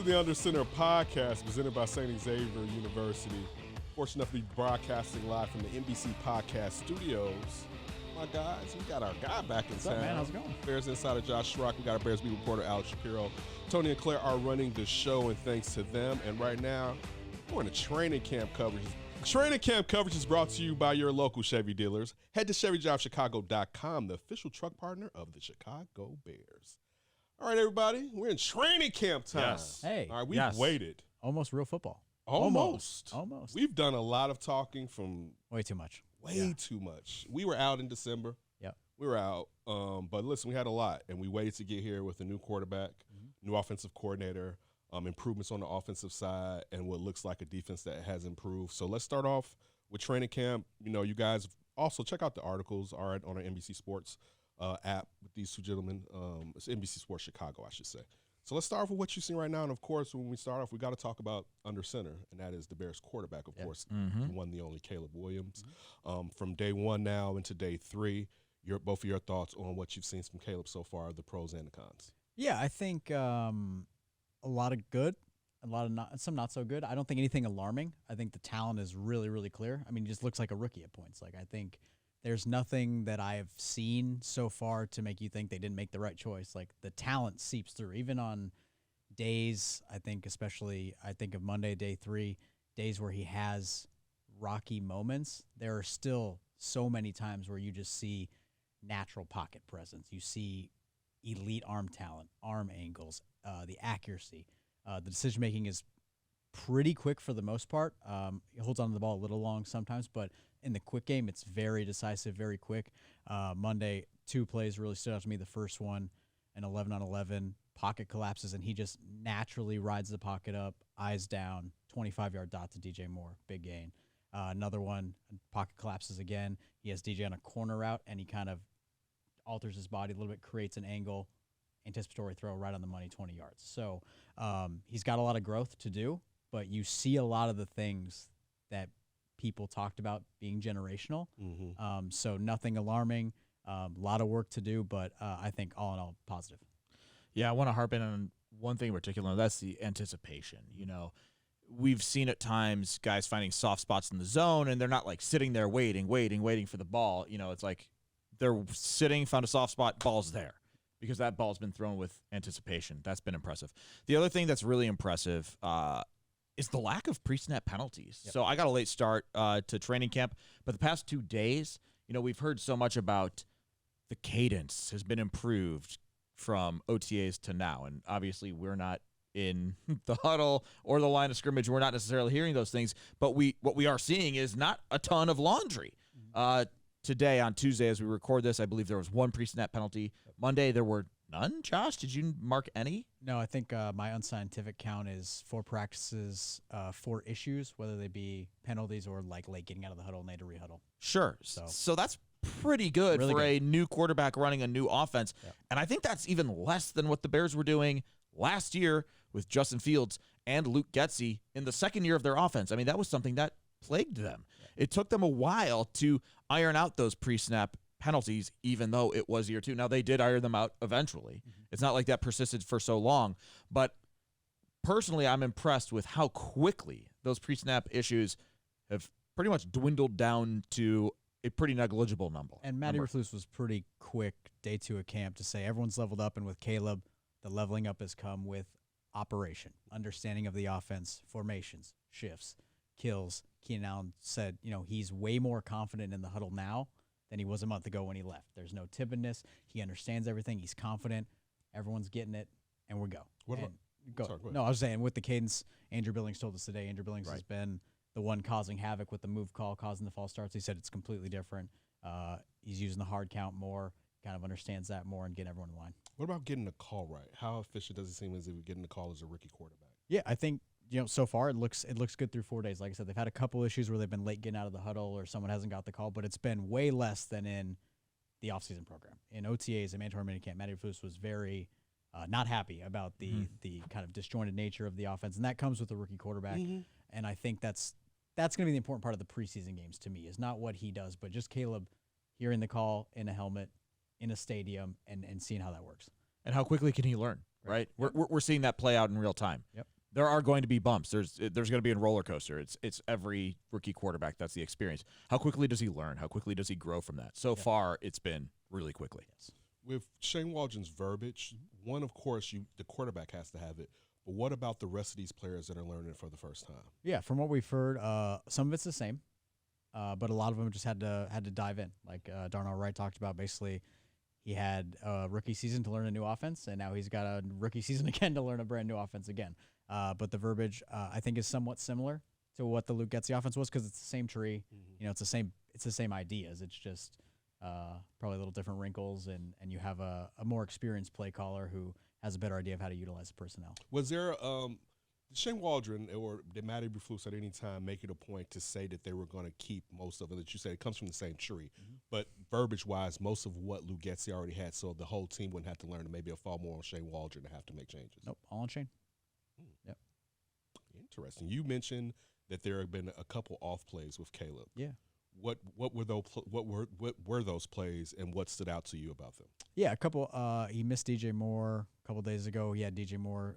to the Under Center podcast presented by St. Xavier University. Fortunate enough to be broadcasting live from the NBC Podcast Studios. My guys, we got our guy back in town. What's up, man? How's it going? Bears insider Josh Schrock. We got our Bears beat reporter Alex Shapiro. Tony and Claire are running the show, and thanks to them. And right now, we're in a training camp coverage. Training camp coverage is brought to you by your local Chevy dealers. Head to ChevyJobChicago.com, the official truck partner of the Chicago Bears. All right, everybody, we're in training camp time. Yes. Hey. All right, we've waited. Almost real football. Almost. We've done a lot of talking from way too much. Too much. We were out in December. Yep. We were out. But listen, we had a lot, and we waited to get here with a new quarterback, new offensive coordinator, improvements on the offensive side, and what looks like a defense that has improved. So let's start off with training camp. You know, you guys also check out the articles on our NBC Sports app with these two gentlemen. It's NBC Sports Chicago, I should say. So let's start off with what you've seen right now. And, of course, when we start off, we got to talk about under center, and that is the Bears quarterback, of course, the one, the only Caleb Williams. From day one now into day three, both of your thoughts on what you've seen from Caleb so far, the pros and the cons. Yeah, I think a lot of good, a lot of some not so good. I don't think anything alarming. I think the talent is really, really clear. I mean, he just looks like a rookie at points. Like, I think there's nothing that I have seen so far to make you think they didn't make the right choice. Like, the talent seeps through. Even on days, I think of Monday, day 3, days where he has rocky moments, there are still so many times where you just see natural pocket presence. You see elite arm talent, arm angles, the accuracy. The decision-making is pretty quick for the most part. He holds on to the ball a little long sometimes, but in the quick game, it's very decisive, very quick. Monday, 2 plays really stood out to me. The first one, an 11-on-11, pocket collapses, and he just naturally rides the pocket up, eyes down, 25-yard dot to DJ Moore, big gain. Another one, pocket collapses again. He has DJ on a corner route, and he kind of alters his body a little bit, creates an angle, anticipatory throw right on the money, 20 yards. So he's got a lot of growth to do, but you see a lot of the things that people talked about being generational. So nothing alarming, a lot of work to do, but I think all in all, positive. Yeah, I want to harp in on one thing in particular, and that's the anticipation. You know, we've seen at times guys finding soft spots in the zone, and they're not like sitting there waiting for the ball. You know, it's like they're sitting, found a soft spot, ball's there, because that ball's been thrown with anticipation. That's been impressive. The other thing that's really impressive is the lack of pre-snap penalties. Yep. So I got a late start to training camp, but the past 2 days, you know, we've heard so much about the cadence has been improved from OTAs to now, and obviously we're not in the huddle or the line of scrimmage. We're not necessarily hearing those things, but what we are seeing is not a ton of laundry. Today, on Tuesday, as we record this, I believe there was 1 pre-snap penalty. Monday, there were none. Josh, did you mark any? No, I think my unscientific count is 4 practices, 4 issues, whether they be penalties or like late getting out of the huddle and they had to rehuddle. Sure. So that's pretty good really for a new quarterback running a new offense. Yep. And I think that's even less than what the Bears were doing last year with Justin Fields and Luke Getsy in the second year of their offense. I mean, that was something that plagued them. It took them a while to iron out those pre-snap penalties, even though it was year 2. Now, they did iron them out eventually. It's not like that persisted for so long. But personally, I'm impressed with how quickly those pre-snap issues have pretty much dwindled down to a pretty negligible number. And Matty Eberflus was pretty quick day 2 of camp to say everyone's leveled up, and with Caleb, the leveling up has come with operation, understanding of the offense, formations, shifts, kills. Keenan Allen said, you know, he's way more confident in the huddle now than he was a month ago when he left. There's no timidness. He understands everything. He's confident. Everyone's getting it, and we're go. No, I was saying with the cadence, Andrew Billings told us today, Andrew Billings has been the one causing havoc with the move call, causing the false starts. He said it's completely different. He's using the hard count more, kind of understands that more, and getting everyone in line. What about getting the call right? How efficient does it seem as if you're getting the call as a rookie quarterback? Yeah, I think, you know, so far it looks good through 4 days. Like I said, they've had a couple issues where they've been late getting out of the huddle or someone hasn't got the call, but it's been way less than in the offseason program. In OTAs and mandatory minicamp, Matty Eberflus was very not happy about the kind of disjointed nature of the offense, and that comes with a rookie quarterback. And I think that's going to be the important part of the preseason games to me, is not what he does, but just Caleb hearing the call in a helmet, in a stadium, and seeing how that works. And how quickly can he learn, right? We're seeing that play out in real time. Yep. There are going to be bumps. There's going to be a roller coaster. It's every rookie quarterback. That's the experience. How quickly does he learn? How quickly does he grow from that? So far, it's been really quickly. Yes. With Shane Waldron's verbiage, one, of course, the quarterback has to have it. But what about the rest of these players that are learning it for the first time? Yeah, from what we've heard, some of it's the same, but a lot of them just had to dive in. Like Darnell Wright talked about, basically, he had a rookie season to learn a new offense, and now he's got a rookie season again to learn a brand new offense again. But the verbiage, I think, is somewhat similar to what the Luke Getsy offense was because it's the same tree. Mm-hmm. You know, it's the same ideas. It's just probably a little different wrinkles, and you have a more experienced play caller who has a better idea of how to utilize the personnel. Was there Shane Waldron or did Matty Eberflus at any time make it a point to say that they were going to keep most of it? That you said it comes from the same tree, but verbiage-wise, most of what Luke Getsy already had, so the whole team wouldn't have to learn, and maybe it'll fall more on Shane Waldron to have to make changes. Nope, all on Shane. Yep. Interesting. You mentioned that there have been a couple off plays with Caleb. Yeah. What were those plays, and what stood out to you about them? Yeah, a couple. He missed DJ Moore a couple days ago. He had DJ Moore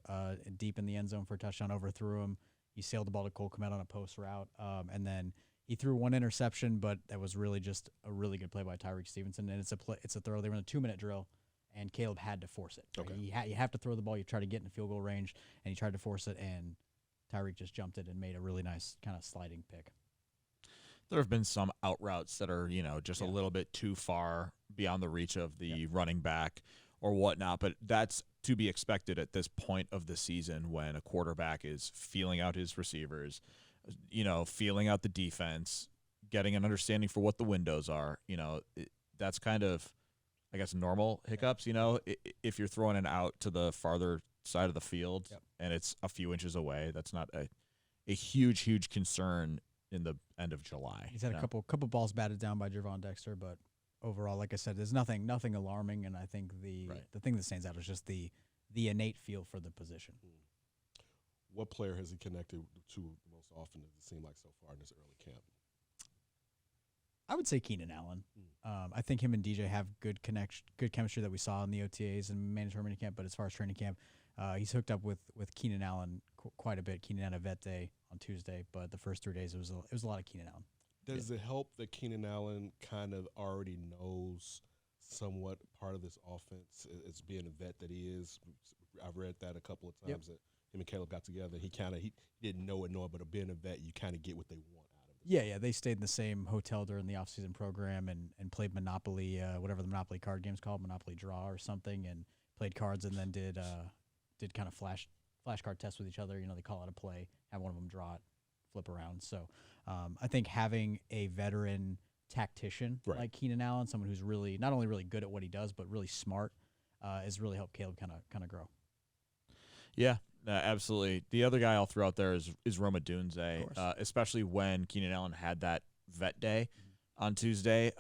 deep in the end zone for a touchdown, overthrew him. He sailed the ball to Cole Kmet on a post route, and then he threw one interception, but that was really just a really good play by Tyreek Stevenson. And it's a throw. They were in a 2-minute drill, and Caleb had to force it. Right? Okay. You have to throw the ball. You try to get in field goal range, and he tried to force it, and Tyreek just jumped it and made a really nice kind of sliding pick. There have been some out routes that are, just a little bit too far beyond the reach of the running back or whatnot, but that's to be expected at this point of the season when a quarterback is feeling out his receivers, feeling out the defense, getting an understanding for what the windows are. That's kind of, I guess, normal hiccups. If you're throwing it out to the farther side of the field and it's a few inches away, that's not a huge concern in the end of July. He's had a couple balls batted down by Gervon Dexter, but overall, like I said, there's nothing alarming, and I think the thing that stands out is just the innate feel for the position. What player has he connected to most often, does it seem like, so far in this early camp? I would say Keenan Allen. I think him and DJ have good chemistry that we saw in the OTAs and mandatory minicamp, but as far as training camp, he's hooked up with Keenan Allen quite a bit. Keenan had a vet day on Tuesday, but the first 3 days it was a lot of Keenan Allen. Does it help that Keenan Allen kind of already knows somewhat part of this offense as being a vet that he is? I've read that a couple of times that him and Caleb got together. He didn't know it, but being a vet, you kind of get what they want out of it. Yeah. They stayed in the same hotel during the off-season program and played Monopoly, whatever the Monopoly card game's called, Monopoly Draw or something, and played cards, and then did kind of flashcard tests with each other. They call out a play, have one of them draw it, flip around. So I think having a veteran tactician like Keenan Allen, someone who's really not only really good at what he does, but really smart, has really helped Caleb kind of grow. Yeah, absolutely. The other guy I'll throw out there is Roma Dunze, especially when Keenan Allen had that vet day on Tuesday.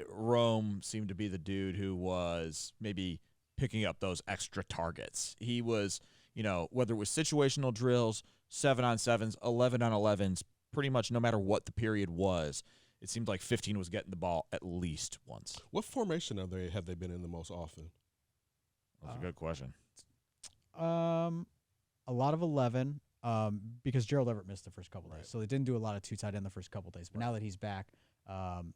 Rome seemed to be the dude who was maybe picking up those extra targets. He was, whether it was situational drills, 7-on-7s, 11-on-11s, pretty much no matter what the period was, it seemed like 15 was getting the ball at least once. What formation have they been in the most often? That's a good question. A lot of 11, because Gerald Everett missed the first couple days, so they didn't do a lot of two tight end the first couple days. But now that he's back,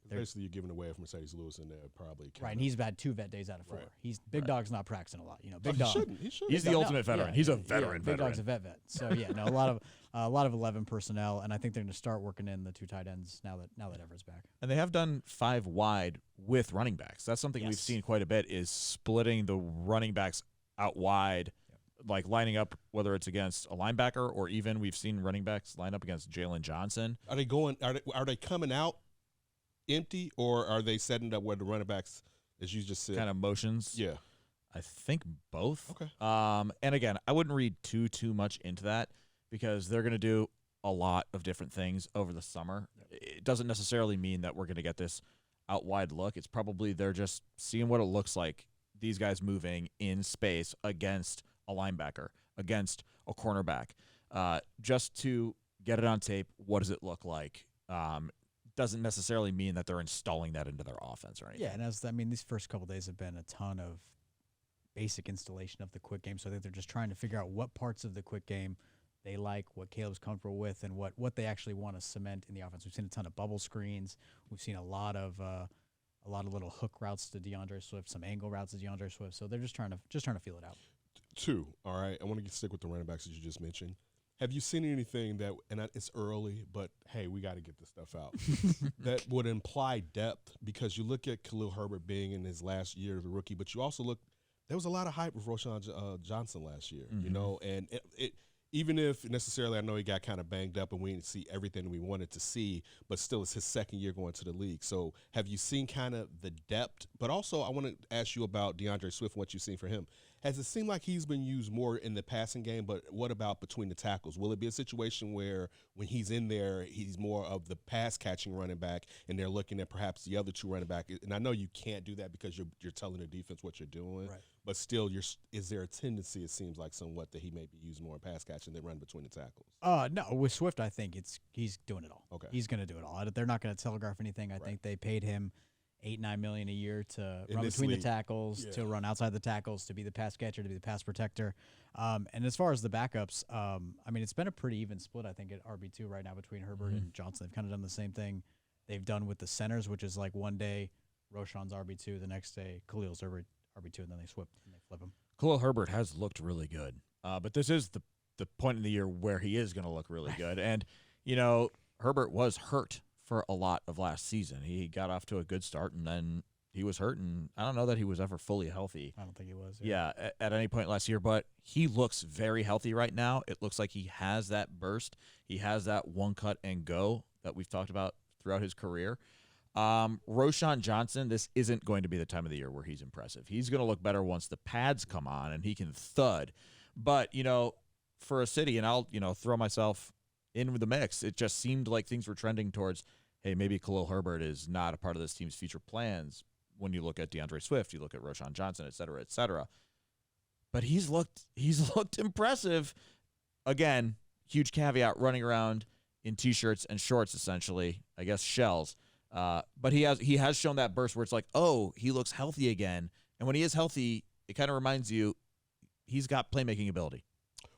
basically you're giving away from Marcedes Lewis in there probably. Right, and he's had 2 vet days out of 4. He's Big Dog's not practicing a lot. Big Dog. He shouldn't. He's the ultimate veteran. He's a veteran. Big Dog's a vet. So a lot of 11 personnel, and I think they're going to start working in the 2 tight ends now that Everett's back. And they have done 5 wide with running backs. That's something we've seen quite a bit, is splitting the running backs out wide. Like lining up, whether it's against a linebacker or even we've seen running backs line up against Jalen Johnson. Are they coming out empty, or are they setting up where the running backs, as you just said, kind of motions? Yeah, I think both. Okay. And again, I wouldn't read too much into that because they're going to do a lot of different things over the summer. It doesn't necessarily mean that we're going to get this out wide look. It's probably they're just seeing what it looks like. These guys moving in space against a linebacker, against a cornerback, just to get it on tape. What does it look like? Doesn't necessarily mean that they're installing that into their offense or anything. Yeah, and these first couple days have been a ton of basic installation of the quick game. So I think they're just trying to figure out what parts of the quick game they like, what Caleb's comfortable with, and what they actually want to cement in the offense. We've seen a ton of bubble screens. We've seen a lot of little hook routes to DeAndre Swift, some angle routes to DeAndre Swift. So they're just trying to feel it out. Two, all right. I want to stick with the running backs that you just mentioned. Have you seen anything that, and it's early, but hey, we got to get this stuff out, that would imply depth? Because you look at Khalil Herbert being in his last year as a rookie, but you also look, there was a lot of hype with Roschon Johnson last year, you know, and it even if necessarily I know he got kind of banged up and we didn't see everything we wanted to see, but still it's his second year going to the league. So have you seen kind of the depth? But also I want to ask you about DeAndre Swift and what you've seen for him. Has it seemed like he's been used more in the passing game, but what about between the tackles? Will it be a situation where when he's in there, he's more of the pass-catching running back, and they're looking at perhaps the other two running back? And I know you can't do that because you're telling the defense what you're doing, Right. but still, is there a tendency, it seems like somewhat, that he may be used more in pass-catching than run between the tackles? No, with Swift, I think he's doing it all. Okay. He's going to do it all. They're not going to telegraph anything. I think they paid him $8-9 million a year to run between the tackles, to run outside the tackles, to be the pass catcher, to be the pass protector. And as far as the backups, I mean, it's been a pretty even split, I think, at RB2 right now between Herbert and Johnson. They've kind of done the same thing they've done with the centers, which is like one day Roschon's RB2, the next day Khalil's RB2, and then they flip him. Khalil Herbert has looked really good, but this is the point in the year where he is going to look really good. And, you know, Herbert was hurt for a lot of last season. He got off to a good start, and then he was hurt, and I don't know that he was ever fully healthy. I don't think he was. Yeah, at any point last year, but he looks very healthy right now. It looks like he has that burst. He has that one cut and go that we've talked about throughout his career. Roschon Johnson, this isn't going to be the time of the year where he's impressive. He's going to look better once the pads come on and he can thud. But, you know, for a city, and I'll, you know, throw myself in the mix, it just seemed like things were trending towards, hey, maybe Khalil Herbert is not a part of this team's future plans. When you look at DeAndre Swift, you look at Roschon Johnson, et cetera, et cetera. But he's looked impressive. Again, huge caveat, running around in T-shirts and shorts, essentially, I guess shells. But he has shown that burst where it's like, oh, he looks healthy again. And when he is healthy, it kind of reminds you he's got playmaking ability.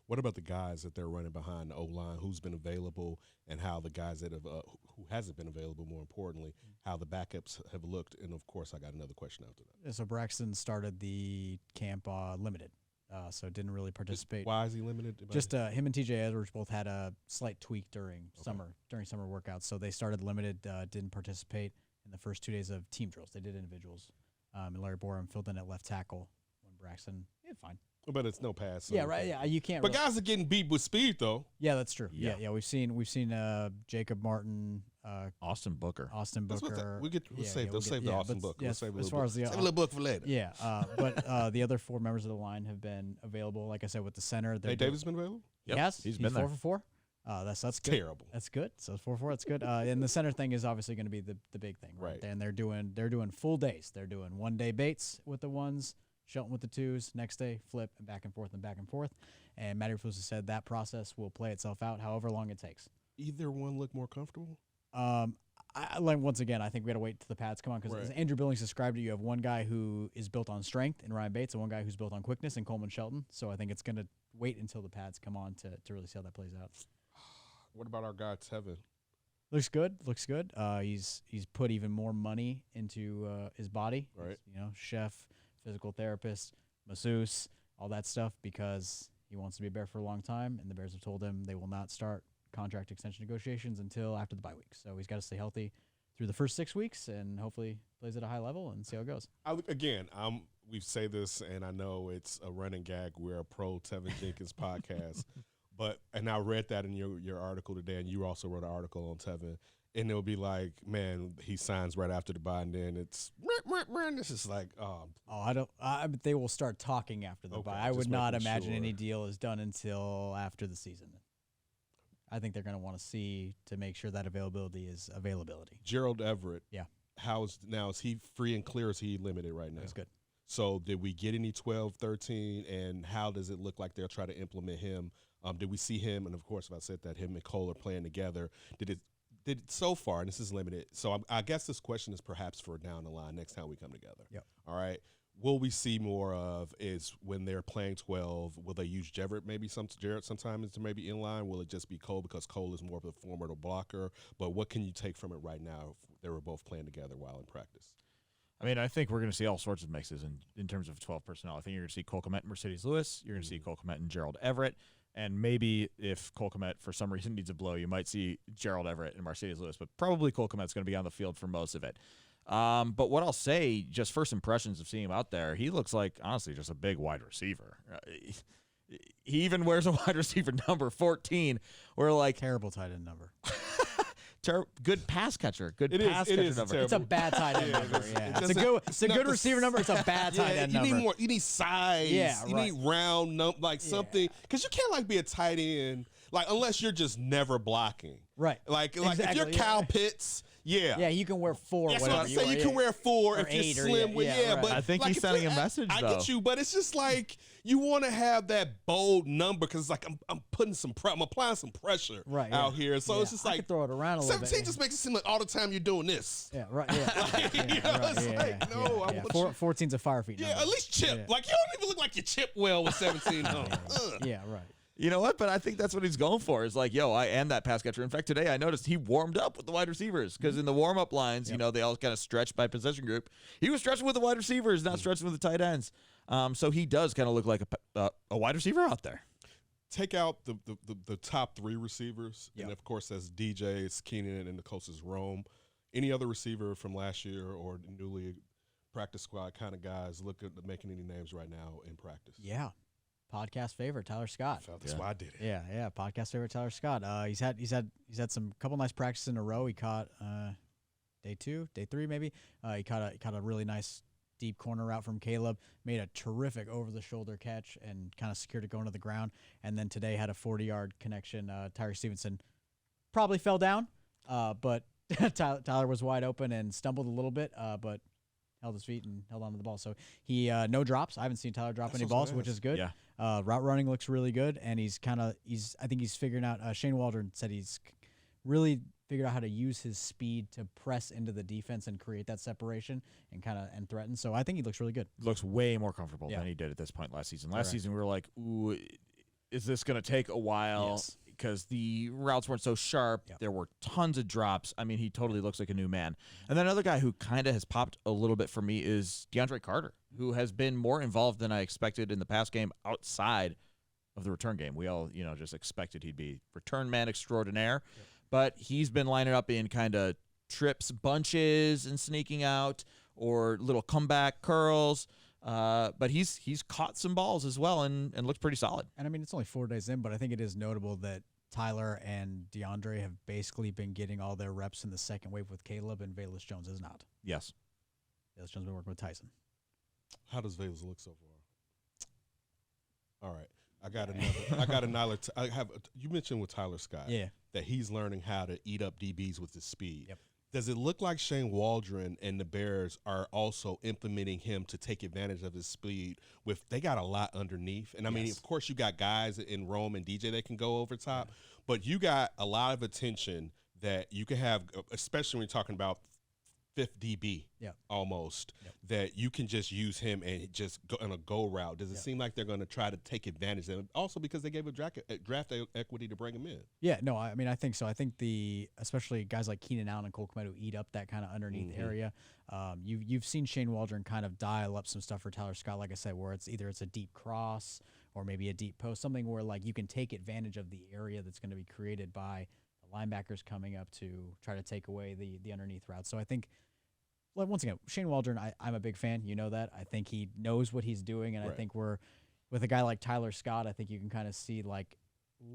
What about the guys that they're running behind the O-line, who's been available, and how the guys that have who hasn't been available, more importantly, how the backups have looked? And, of course, I got another question after that. Yeah, so Braxton started the camp limited, so didn't really participate. Why is he limited? Just him and TJ Edwards both had a slight tweak during summer workouts, so they started limited, didn't participate in the first 2 days of team drills. They did individuals. And Larry Borum filled in at left tackle when Braxton, fine. But it's no pass. Yeah, right. Yeah, you can't. But guys are getting beat with speed, though. Yeah, that's true. Yeah. We've seen Jacob Martin, Austin Booker. We'll save the Austin Booker. Yeah, Save a little book for later. Yeah, but the other four members of the line have been available. Like I said, with the center, Davis been available? He has. He's been there. 4 for 4. That's good. Terrible. That's good. So 4 for 4. That's good. And the center thing is obviously going to be the big thing, right? And they're doing full days. They're doing 1 day Bates with the ones, Shelton with the twos, next day flip and back and forth and back and forth. And Matty Ruffus said that process will play itself out however long it takes. Either one look more comfortable? Once again, I think we got to wait till the pads come on because as Andrew Billings described it, you have one guy who is built on strength in Ryan Bates and one guy who's built on quickness in Coleman Shelton. So I think it's going to wait until the pads come on to really see how that plays out. What about our guy Tevin? Looks good. He's put even more money into his body. Right. Chef, physical therapist, masseuse, all that stuff because he wants to be a Bear for a long time, and the Bears have told him they will not start contract extension negotiations until after the bye week. So he's got to stay healthy through the first 6 weeks and hopefully plays at a high level and see how it goes. We say this, and I know it's a running gag. We're a pro Tevin Jenkins podcast. And I read that in your article today, and you also wrote an article on Tevin, and it'll be like, man, he signs right after the bye, and then it's this is like, they will start talking after the bye. I would not imagine any deal is done until after the season. I think they're going to want to see to make sure that availability is availability. Gerald Everett. Yeah. Is he free and clear? Or is he limited right now? That's good. So did we get any 12, 13, and how does it look like they'll try to implement him? Did we see him? And of course, if I said that him and Cole are playing together, did it so far? And this is limited. So I guess this question is perhaps for down the line next time we come together. Yep. All right. will we see more of is when they're playing 12, will they use Jarrett sometimes to maybe inline? Will it just be Cole because Cole is more of a formidable blocker? But what can you take from it right now if they were both playing together while in practice? I mean, I think we're going to see all sorts of mixes in terms of 12 personnel. I think you're going to see Cole Kmet and Marcedes Lewis. You're going to see Cole Kmet and Gerald Everett. And maybe if Cole Kmet, for some reason, needs a blow, you might see Gerald Everett and Marcedes Lewis. But probably Cole Kmet's going to be on the field for most of it. But what I'll say, just first impressions of seeing him out there, he looks like, honestly, just a big wide receiver. He even wears a wide receiver number 14. We're like, Terrible tight end number. good pass catcher. Good It pass is catcher number. terrible. It's a bad tight end number. Yeah. It's a good receiver number. It's a bad tight end you number. need more. You need size. Yeah, you right. need round something because you can't be a tight end unless you're just never blocking. Right. Like if Exactly, you're Kyle Pitts, Yeah, you can wear 4. That's what whatever I'm saying. You can wear 4 Or if you're 8 or slim. right. But I think like, he's if sending you're- a message, I though. get you, but it's just like you want to have that bold number because I'm putting I'm applying some pressure out here. So it's just I like could throw it around a little 17 bit. just makes it seem like all the time you're doing this. Yeah, right. Yeah. Like, yeah, you know, right, it's yeah, like, yeah, no, yeah, I yeah. want you- 14's a fire feet number. Yeah, at least chip. Yeah. Like you don't even look like you chip well with 17 on. Yeah, right. You know what? But I think that's what he's going for. Is like, I am that pass catcher. In fact, today I noticed he warmed up with the wide receivers because in the warm-up lines, they all kind of stretch by possession group. He was stretching with the wide receivers, not stretching with the tight ends. So he does kind of look like a wide receiver out there. Take out the top 3 receivers, and of course that's DJ, it's Keenan, and the closest Rome. Any other receiver from last year or newly practice squad kind of guys look at making any names right now in practice? Yeah. Podcast favorite Tyler Scott. That's why I did it. Yeah. Podcast favorite Tyler Scott. He's had some couple nice practices in a row. He caught day 3 maybe. He caught a really nice deep corner route from Caleb. Made a terrific over the shoulder catch and kind of secured it going to the ground. And then today had a 40-yard connection. Tyree Stevenson probably fell down, but Tyler was wide open and stumbled a little bit, but held his feet and held on to the ball. So he no drops. I haven't seen Tyler drop any balls, which is good. Yeah. Route running looks really good, and I think he's figuring out. Shane Waldron said he's really figured out how to use his speed to press into the defense and create that separation and threaten. So I think he looks really good. Looks way more comfortable than he did at this point last season. Last season we were like, ooh, is this going to take a while? Yes. Because the routes weren't so sharp. Yep. There were tons of drops. I mean, he totally looks like a new man. And then another guy who kind of has popped a little bit for me is DeAndre Carter, who has been more involved than I expected in the pass game outside of the return game. We all, just expected he'd be return man extraordinaire. Yep. But he's been lining up in kind of trips, bunches, and sneaking out, or little comeback curls. But he's caught some balls as well and looked pretty solid. And I mean, it's only 4 days in, but I think it is notable that Tyler and DeAndre have basically been getting all their reps in the second wave with Caleb, and Velus Jones is not. Yes. Velus Jones has been working with Tyson. How does Velus look so far? All right. I got another. You mentioned with Tyler Scott that he's learning how to eat up DBs with his speed. Yep. Does it look like Shane Waldron and the Bears are also implementing him to take advantage of his speed? They got a lot underneath. And, I mean, of course, you got guys in Rome and DJ that can go over top, but you got a lot of attention that you can have, especially when you're talking about fifth DB almost, that you can just use him and just go on a go route. Does it seem like they're going to try to take advantage of him? Also because they gave a draft equity to bring him in. Yeah, no, I mean, I think so. I think especially guys like Keenan Allen and Cole Kmet who eat up that kind of underneath area. You've seen Shane Waldron kind of dial up some stuff for Tyler Scott, like I said, where it's a deep cross or maybe a deep post, something where like you can take advantage of the area that's going to be created by the linebackers coming up to try to take away the underneath route. So I think, like, once again, Shane Waldron, I'm a big fan. You know that. I think he knows what he's doing, and I think with a guy like Tyler Scott, I think you can kind of see like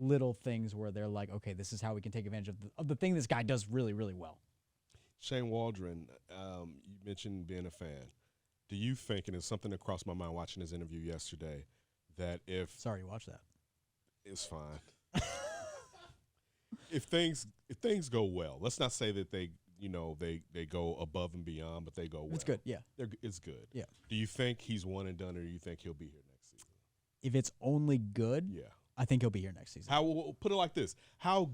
little things where they're like, okay, this is how we can take advantage of the thing this guy does really, really well. Shane Waldron, you mentioned being a fan. Do you think, and it's something that crossed my mind watching his interview yesterday, that Sorry you watched that. It's fine. if things go well, let's not say that they go above and beyond, but they go well. It's good, yeah. It's good. Yeah. Do you think he's one and done, or do you think he'll be here next season? If it's only good, I think he'll be here next season. Put it like this: how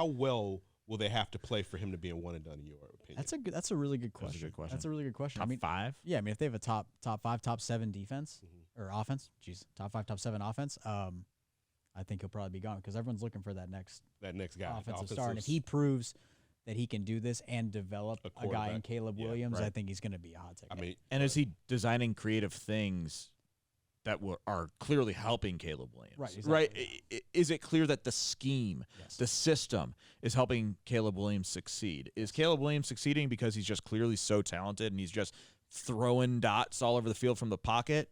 well will they have to play for him to be a one and done in your opinion? That's a really good question. That's a really good question. Top 5? Yeah, I mean, if they have a top 5, top 7 defense or offense, top 5, top 7 offense, I think he'll probably be gone because everyone's looking for that next guy, offensive star. And if he proves that he can do this and develop a guy in Caleb Williams, I think he's going to be a hot take. I mean, and is he designing creative things that are clearly helping Caleb Williams? Right. Exactly. Right. Is it clear that the scheme, the system, is helping Caleb Williams succeed? Is Caleb Williams succeeding because he's just clearly so talented and he's just throwing dots all over the field from the pocket?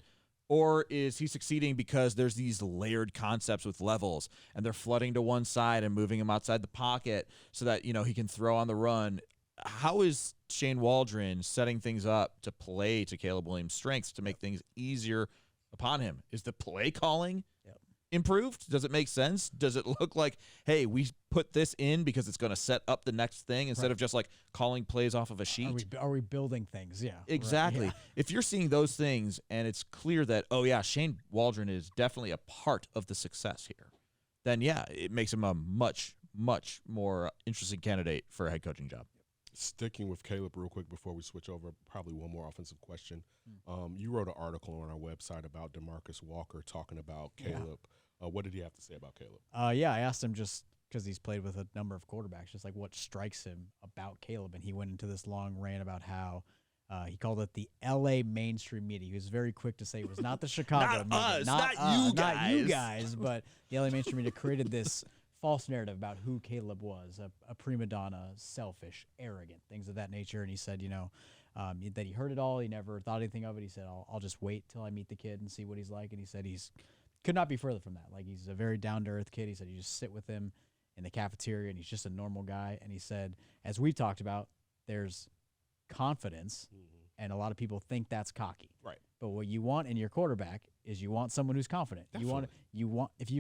Or is he succeeding because there's these layered concepts with levels and they're flooding to one side and moving him outside the pocket so that, he can throw on the run? How is Shane Waldron setting things up to play to Caleb Williams' strengths to make things easier upon him? Is the play calling improved? Does it make sense? Does it look like, hey, we put this in because it's going to set up the next thing instead of just like calling plays off of a sheet? Are we building things? Yeah. Exactly. Right. Yeah. If you're seeing those things and it's clear that, Shane Waldron is definitely a part of the success here, then it makes him a much, much more interesting candidate for a head coaching job. Sticking with Caleb real quick before we switch over, probably one more offensive question. You wrote an article on our website about DeMarcus Walker talking about Caleb. What did he have to say about Caleb? I asked him just because he's played with a number of quarterbacks, just like what strikes him about Caleb. And he went into this long rant about how he called it the L.A. mainstream media. He was very quick to say it was not the Chicago media. Not you guys, but the L.A. mainstream media created this false narrative about who Caleb was, a prima donna, selfish, arrogant, things of that nature. And he said, that he heard it all. He never thought anything of it. He said, I'll just wait till I meet the kid and see what he's like. And he said could not be further from that. Like, he's a very down-to-earth kid. He said you just sit with him in the cafeteria, and he's just a normal guy. And he said, as we've talked about, there's confidence, and a lot of people think that's cocky. Right. But what you want in your quarterback is you want someone who's confident. Definitely. You want if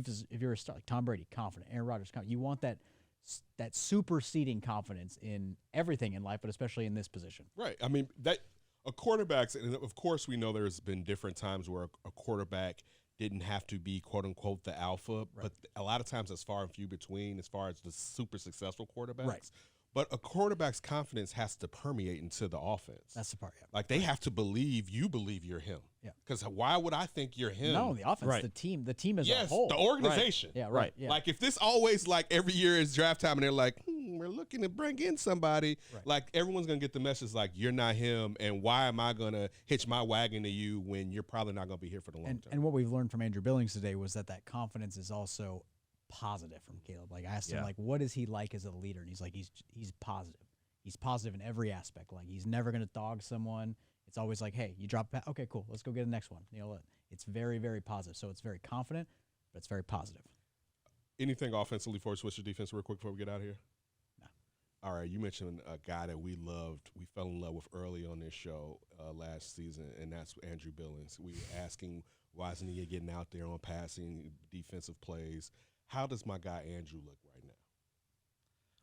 you're a star like Tom Brady, confident, Aaron Rodgers, confident. You want that superseding confidence in everything in life, but especially in this position. Right. I mean, that a quarterback's, and of course we know there's been different times where a quarterback didn't have to be, quote unquote, the alpha, but a lot of times it's far and few between as far as the super successful quarterbacks. Right. But a quarterback's confidence has to permeate into the offense. That's the part. Yeah. Like, they have to believe you're him. Yeah. Because why would I think you're him? No, the offense, the team as a whole. Yes, the organization. Right. Yeah, right. Yeah. Like, if this always, like, every year is draft time and they're like, we're looking to bring in somebody, like, everyone's going to get the message, like, you're not him, and why am I going to hitch my wagon to you when you're probably not going to be here for the long term? And what we've learned from Andrew Billings today was that confidence is also positive from Caleb. Like, I asked him, like, what is he like as a leader? And he's like, he's positive. He's positive in every aspect. Like, he's never going to dog someone. It's always like, hey, you drop back. Okay, cool. Let's go get the next one. It's very, very positive. So it's very confident, but it's very positive. Anything offensively before we switch to defense real quick before we get out of here? No. All right, you mentioned a guy that we fell in love with early on this show last season, and that's Andrew Billings. We were asking, why isn't he getting out there on passing defensive plays? How does my guy Andrew look right now?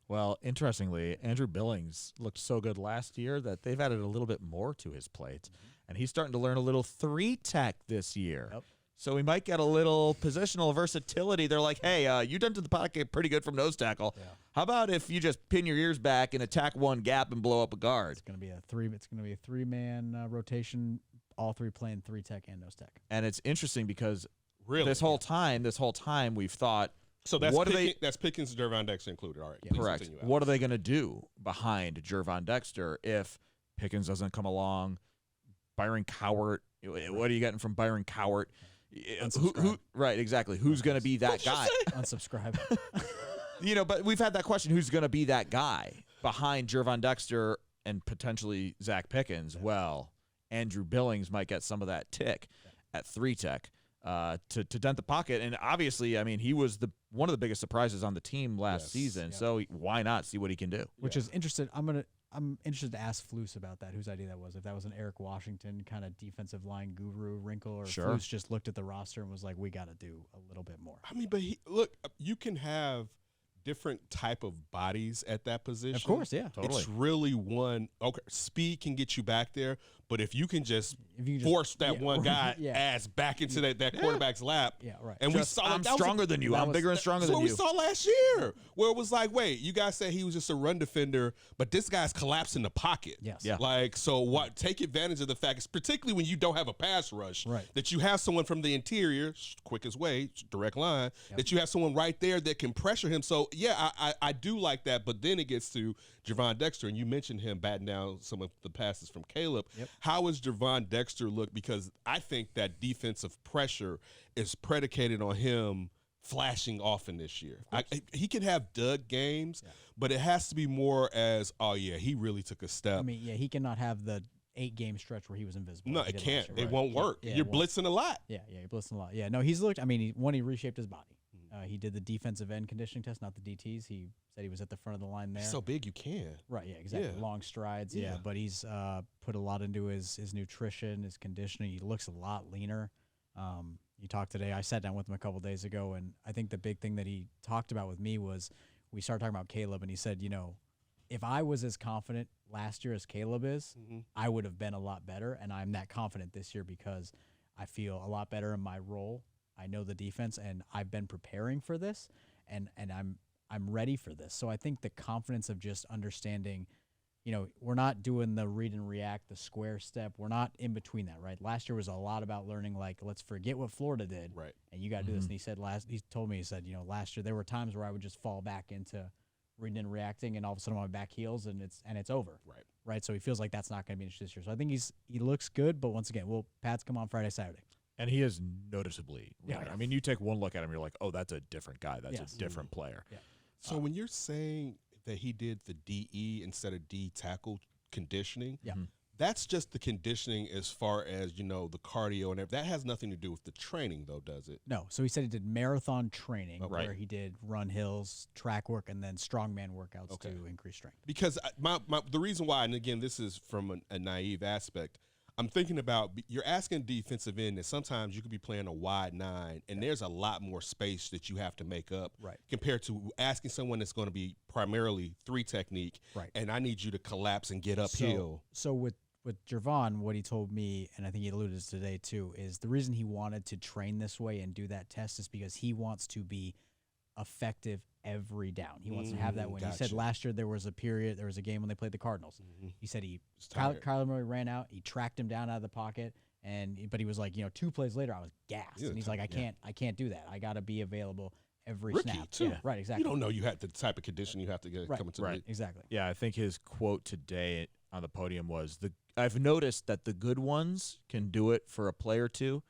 Well, interestingly, Andrew Billings looked so good last year that they've added a little bit more to his plate, and he's starting to learn a little 3-tech this year. Yep. So we might get a little positional versatility. They're like, hey, you done to the pocket pretty good from nose tackle. Yeah. How about if you just pin your ears back and attack one gap and blow up a guard? It's going to be a 3-man rotation, all three playing 3-tech and nose tech. And it's interesting because this whole time we've thought, so that's Pickens, Gervon Dexter included. All right, yeah. Correct. What are they going to do behind Gervon Dexter if Pickens doesn't come along? Byron Cowart. What are you getting from Byron Cowart? Who, right, exactly. Who's going to be that guy? Unsubscribe. But we've had that question. Who's going to be that guy behind Gervon Dexter and potentially Zach Pickens? Yeah. Well, Andrew Billings might get some of that tick at 3-tech. To dent the pocket, and obviously, I mean, he was one of the biggest surprises on the team last season. Yeah. So why not see what he can do? Which is interesting. I'm interested to ask Flus about that. Whose idea that was? If that was an Eric Washington kind of defensive line guru wrinkle, or Flus just looked at the roster and was like, "We got to do a little bit more." I mean, but look, you can have different type of bodies at that position. Of course, yeah, totally. It's really speed can get you back there, But if you can just If you force that one guy yeah. ass back into that quarterback's lap, Yeah, right. and Just, we saw I'm that was stronger than you. I'm bigger and stronger That's than what you. we saw last year, where it was like, wait, you guys said he was just a run defender, but this guy's collapsing the pocket. Yes. Yeah. Like, so what? Take advantage of the fact, particularly when you don't have a pass rush, Right. that you have someone from the interior, quickest way, direct line, that you have someone right there that can pressure him. So, yeah, I do like that, but then it gets to Gervon Dexter, and you mentioned him batting down some of the passes from Caleb. Yep. How has Gervon Dexter look? Because I think that defensive pressure is predicated on him flashing often this year. He can have dud games, but it has to be more as, oh, yeah, he really took a step. I mean, yeah, he cannot have the 8-game stretch where he was invisible. No, like he it did can't. last year. It Right. won't work. Yeah, You're it won't. blitzing a lot. Yeah, you're blitzing a lot. Yeah, no, he's looked. I mean, he reshaped his body. He did the defensive end conditioning test, not the DTs. He said he was at the front of the line there. He's so big you can. Right, yeah, exactly. Yeah. Long strides, yeah. Yeah. But he's put a lot into his nutrition, his conditioning. He looks a lot leaner. He talked today. I sat down with him a couple days ago, and I think the big thing that he talked about with me was we started talking about Caleb, and he said, you know, if I was as confident last year as Caleb is, I would have been a lot better, and I'm that confident this year because I feel a lot better in my role. I know the defense, and I've been preparing for this, and I'm ready for this. So I think the confidence of just understanding, you know, we're not doing the read and react, the square step. We're not in between that, right? Last year was a lot about learning, like, let's forget what Florida did, Right. and you got to do this. And he said he told me, you know, last year there were times where I would just fall back into reading and reacting, and all of a sudden I'm on my back heels, and it's over. Right. So he feels like that's not going to be an issue this year. So I think he looks good, but once again, Pats come on Friday, Saturday. And he is noticeably leaner. Yeah. I mean, you take one look at him, you're like, oh, that's a different guy. That's Yes. a different player. Yeah. So when you're saying that he did the DE instead of D tackle conditioning, Yeah. that's just the conditioning as far as, you know, the cardio and everything. That has nothing to do with the training, though, does it? No. So he said he did marathon training Okay. where he did run hills, track work, and then strongman workouts to increase strength. Because the reason why, and again, this is from a naive aspect, I'm thinking about, you're asking defensive end that sometimes you could be playing a wide 9, and there's a lot more space that you have to make up compared to asking someone that's going to be primarily 3 technique, and I need you to collapse and get uphill. So with Gervon, what he told me, and I think he alluded to today too, is the reason he wanted to train this way and do that test is because he wants to be effective every down. He wants to have that win. He said last year there was a game when they played the Cardinals. He said Kyler Murray ran out, he tracked him down out of the pocket, but he was like, you know, 2 plays later I was gassed, and he's like, I can't do that. I got to be available every Rookie snap. too. Yeah, right, exactly. You don't know you had the type of condition you have to get coming to the league. Exactly. Yeah, I think his quote today on the podium was, I've noticed that the good ones can do it for a play or two.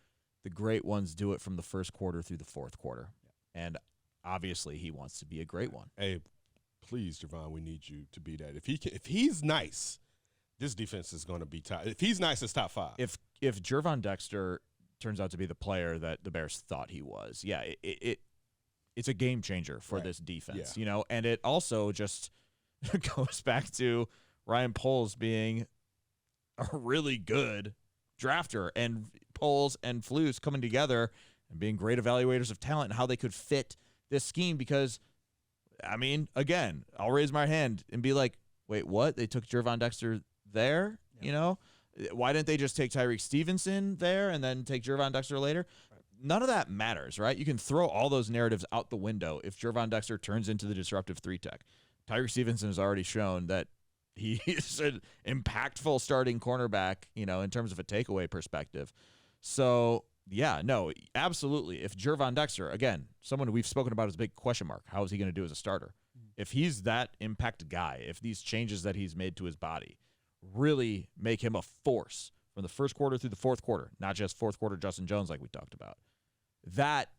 The great ones do it from the first quarter through the fourth quarter. And obviously he wants to be a great one. Hey, please, Gervon, we need you to be that. If he's nice, this defense is going to be top. If he's nice, it's top 5. If Gervon Dexter turns out to be the player that the Bears thought he was, it's a game changer for this defense, you know, and it also just goes back to Ryan Poles being a really good drafter, and Poles and Flus coming together and being great evaluators of talent and how they could fit this scheme. Because, I mean, again, I'll raise my hand and be like, wait, what? They took Gervon Dexter there, you know? Why didn't they just take Tyreek Stevenson there and then take Gervon Dexter later? None of that matters, right? You can throw all those narratives out the window if Gervon Dexter turns into the disruptive 3-tech. Tyreek Stevenson has already shown that he is an impactful starting cornerback, you know, in terms of a takeaway perspective. So, yeah, no, absolutely. If Gervon Dexter, again, someone we've spoken about as a big question mark, how is he going to do as a starter? If he's that impact guy, if these changes that he's made to his body really make him a force from the first quarter through the fourth quarter, not just fourth quarter Justin Jones like we talked about, that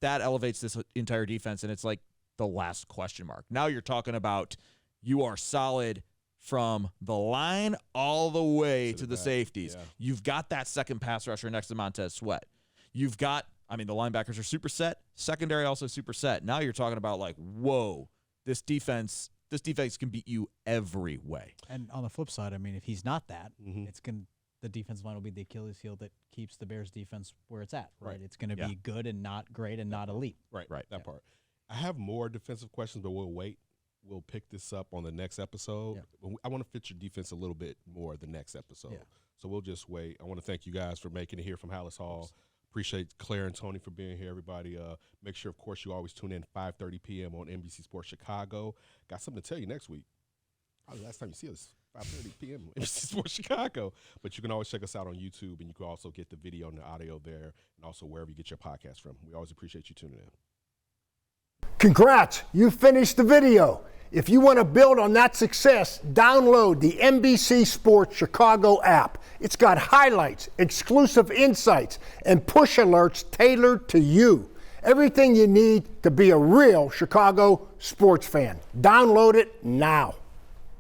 elevates this entire defense, and it's like the last question mark. Now you're talking about you are solid from the line all the way to the safeties. Yeah. You've got that second pass rusher next to Montez Sweat. You've got, I mean, the linebackers are super set. Secondary also super set. Now you're talking about like, whoa, this defense can beat you every way. And on the flip side, I mean, if he's not that, the defensive line will be the Achilles heel that keeps the Bears defense where it's at, right? It's going to be good and not great and not elite. Right. That part. I have more defensive questions, but we'll wait. we'll pick this up on the next episode. Yeah. I want to fit your defense a little bit more the next episode. Yeah. So we'll just wait. I want to thank you guys for making it here from Hallis Hall. Appreciate Claire and Tony for being here, everybody. Make sure, of course, you always tune in 5:30 p.m. on NBC Sports Chicago. Got something to tell you next week. Probably last time you see us, 5:30 p.m. on NBC Sports Chicago. But you can always check us out on YouTube, and you can also get the video and the audio there, and also wherever you get your podcast from. We always appreciate you tuning in. Congrats, you finished the video. If you want to build on that success, download the NBC Sports Chicago app. It's got highlights, exclusive insights, and push alerts tailored to you. Everything you need to be a real Chicago sports fan. Download it now.